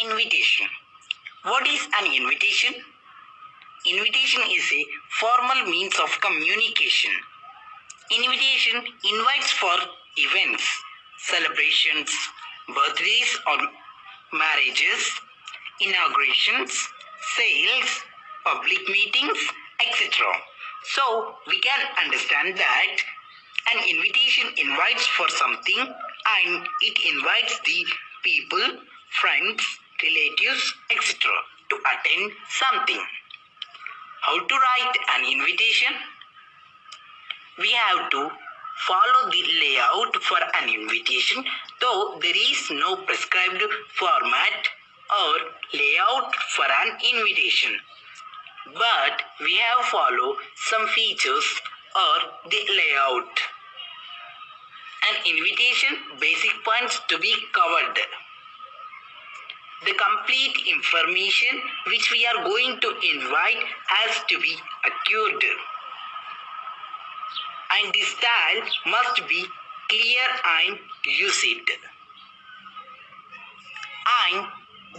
Invitation. What is an invitation? Invitation is a formal means of communication. Invitation invites for events, celebrations, birthdays or marriages, inaugurations, sales, public meetings, etc. So we can understand that an invitation invites for something and it invites the people, friends, relatives, etc. to attend something. How to write an invitation? We have to follow the layout for an invitation, though there is no prescribed format or layout for an invitation. But we have follow some features or the layout. An invitation basic points to be covered. The complete information which we are going to invite has to be accurate. And the style must be clear and lucid. And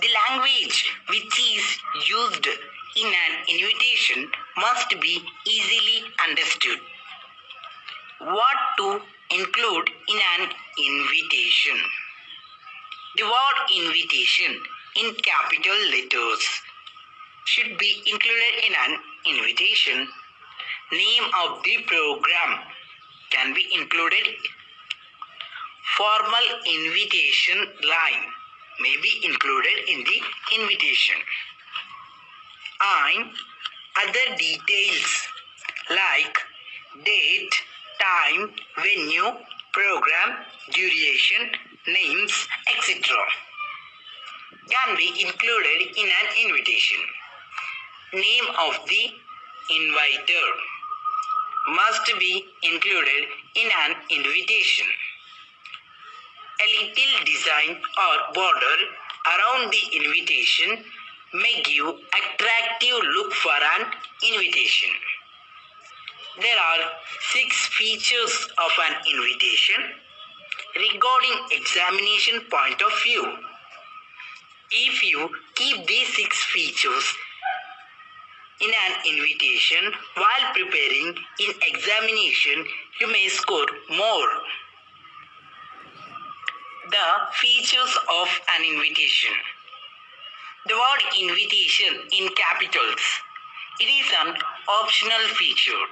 the language which is used in an invitation must be easily understood. What to include in an invitation? The word invitation in capital letters should be included in an invitation. Name of the program can be included. Formal invitation line may be included in the invitation. And other details like date, time, venue, program, duration, names, etc. can be included in an invitation. Name of the inviter must be included in an invitation. A little design or border around the invitation may give attractive look for an invitation. There are 6 features of an invitation regarding examination point of view. If you keep these 6 features in an invitation while preparing in examination, you may score more. The features of an invitation. The word invitation in capitals. It is an optional feature.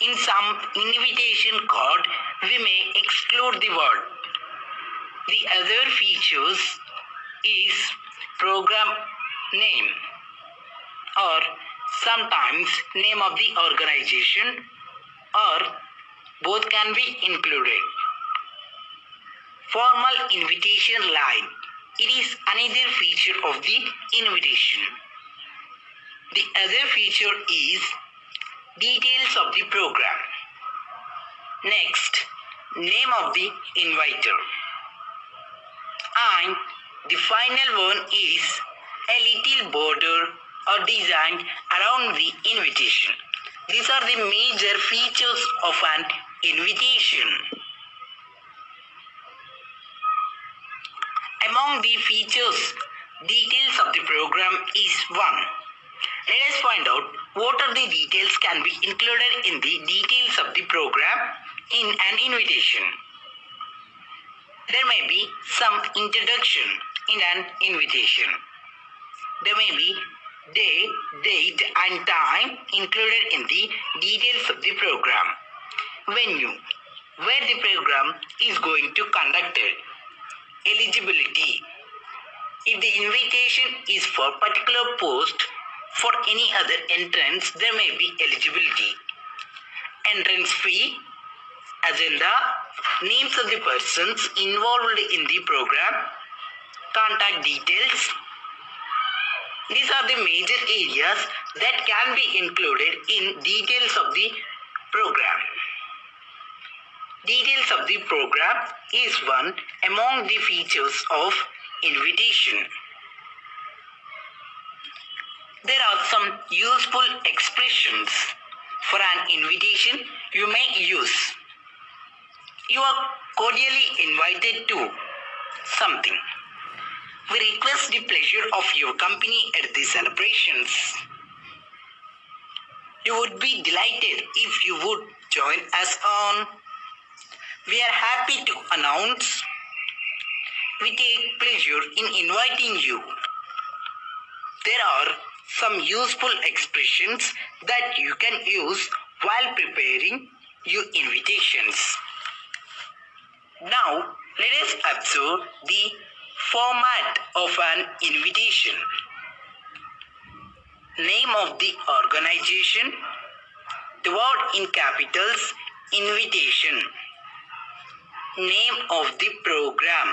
In some invitation card, we may exclude the word. The other features is program name or sometimes name of the organization or both can be included. Formal invitation line. It is another feature of the invitation. The other feature is details of the program. Next, name of the inviter. And the final one is a little border or design around the invitation. These are the major features of an invitation. Among the features, details of the program is one. Let us find out what are the details can be included in the details of the program in an invitation. There may be some introduction in an invitation. There may be day, date and time included in the details of the program. Venue, where the program is going to conducted. Eligibility, if the invitation is for particular post, for any other entrance, there may be eligibility. Entrance fee, agenda, names of the persons involved in the program, contact details. These are the major areas that can be included in details of the program. Details of the program is one among the features of invitation. There are some useful expressions For an invitation, you may use "You are cordially invited to something. We request the pleasure of your company at the celebrations. You would be delighted if you would join us on. We are happy to announce we take pleasure in inviting you." There are some useful expressions that you can use while preparing your invitations. Now, let us observe the format of an invitation. Name of the organization, the word in capitals, invitation. Name of the program,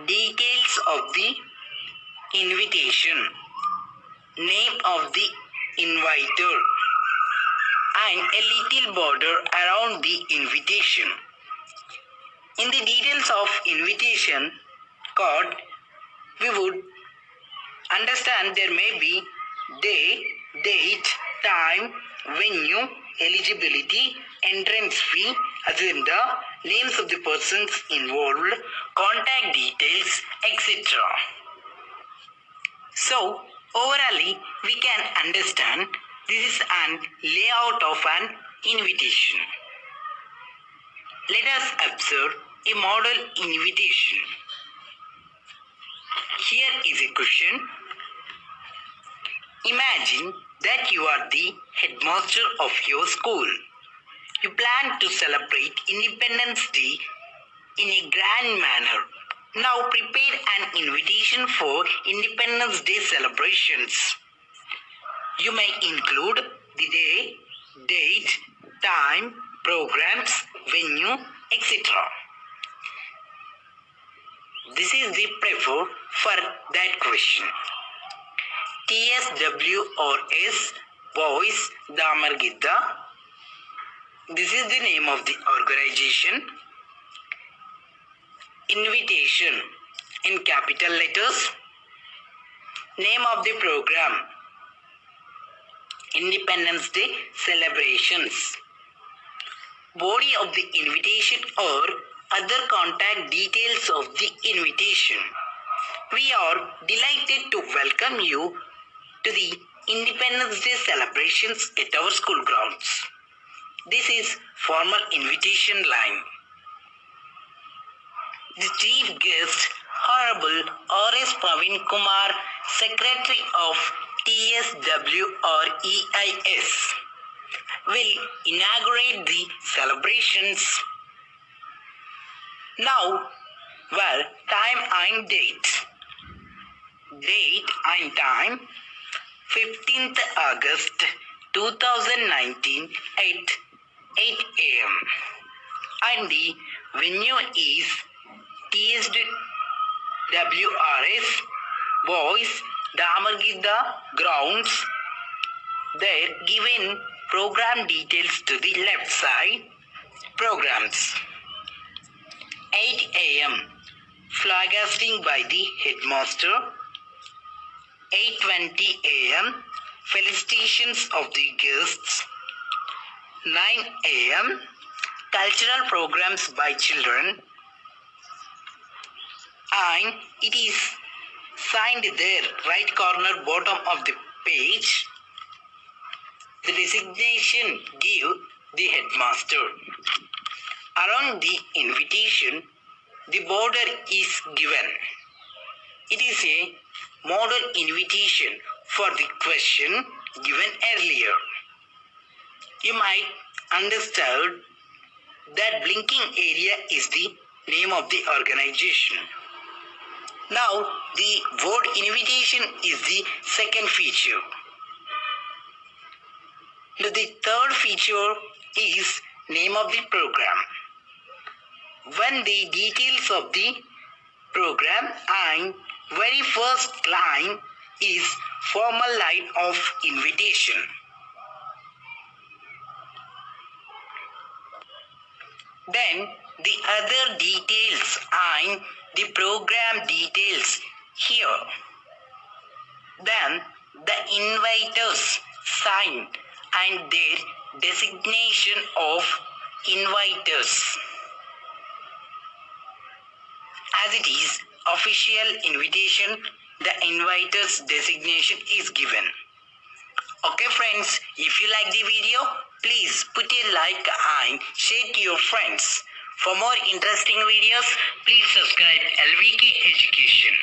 details of the invitation, name of the inviter, and a little border around the invitation. In the details of invitation card, we would understand there may be day, date, time, venue, eligibility, entrance fee, agenda, names of the persons involved, contact details, etc. So, overall, we can understand this is an layout of an invitation. Let us observe a model invitation. Here is a question. Imagine that you are the headmaster of your school. You plan to celebrate Independence Day in a grand manner. Now prepare an invitation for Independence Day celebrations. You may include the day, date, time, programs, venue, etc. This is the prefer for that question. TSWRS Boys Damargidda. This is the name of the organization. Invitation in capital letters. Name of the program, Independence Day celebrations. Body of the invitation or other contact details of the invitation. We are delighted to welcome you to the Independence Day celebrations at our school grounds. This is formal invitation line. The chief guest, Honorable R.S. Praveen Kumar, Secretary of TSWREIS, will inaugurate the celebrations. Now, time and date. Date and time, 15th August 2019 at 8 a.m. And the venue is TSWRS Boys Damargidda Grounds. There given program details to the left side. Programs. 8 a.m. Flag hosting by the headmaster. 8:20 a.m. Felicitations of the guests. 9 a.m. Cultural programs by children. And it is signed there, right corner bottom of the page. The designation give the headmaster. Around the invitation, the border is given. It is a model invitation for the question given earlier. You might understand that blinking area is the name of the organization. Now, the word invitation is the second feature. The third feature is name of the program. When the details of the program and very first line is formal line of invitation. Then the other details and the program details here. Then the inviters sign and their designation of inviters. As it is official invitation, the inviter's designation is given. Okay friends, if you like the video, please put a like and share to your friends. For more interesting videos, please subscribe LVK Education.